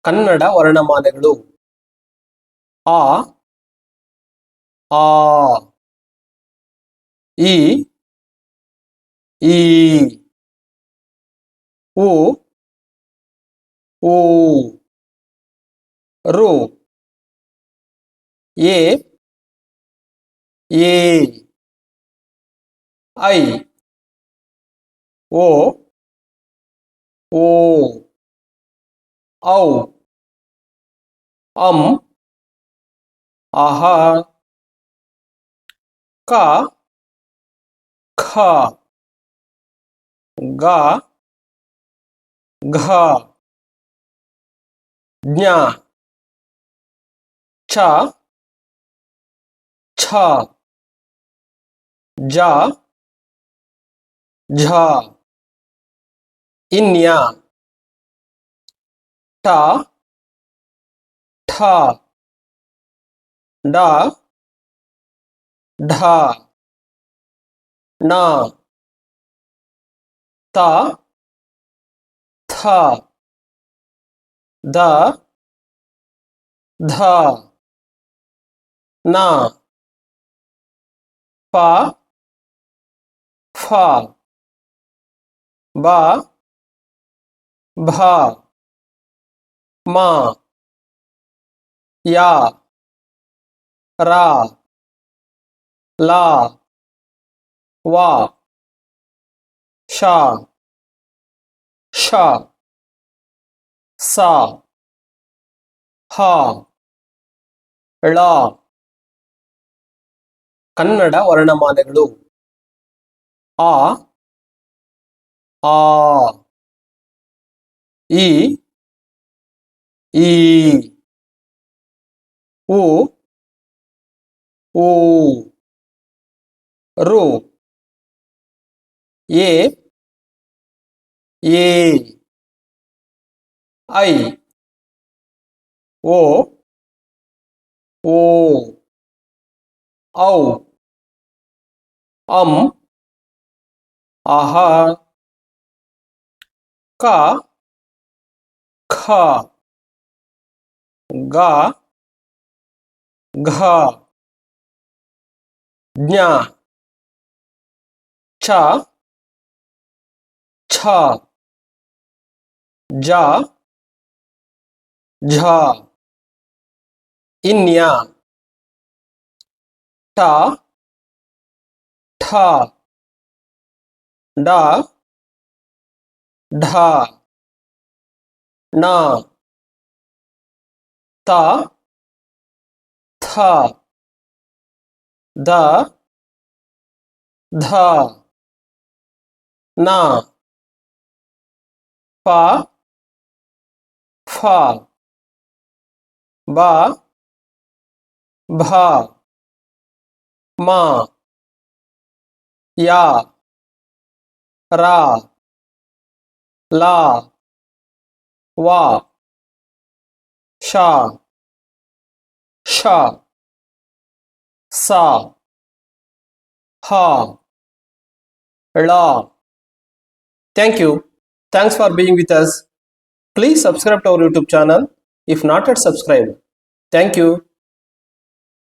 ಕನ್ನಡ ವರ್ಣಮಾಲೆಗಳು ಆ ಆ ಇ ಈ ಉ ಊ ರು ಎ ಏ ಐ ಓ ಓ ಔ ಅಂ ಅಹ ಕ ಖ ಗ ಘ ಜ್ಞ ಚ ಛ ಜ ಝ ಇನ್ಯ ಟ ಠ ಡ ಢ ಣ ತ ಥ ದ ಧ ನ ಪ ಫ ಬ ಭ ಮ ಯ ರ ಲ ವ ಶ ಷ ಸ ಹ ಳ ಕನ್ನಡ ವರ್ಣಮಾಲೆಗಳು ಆ ಆ ಇ ಈ ಉ ಊ ರು ಎ ಏ ಐ ಓ ಓ ಔ ಅಂ ಅಹ ಕ ಖ ಗ ಘ ಜ್ಞ ಚ ಛ ಜ ಝ ಇನ್ಯ ಟ ಠ ಡ ಢ ಣ ತ ಥ ದ ಧ ನ ಪ ಫ ಬ ಭ ಮ ಯ ರ ಲ ವ ಶ ಷ ಸ ಹ ಳ. Thank you. Thanks for being with us. Please subscribe to our YouTube channel if not yet subscribed. Thank you.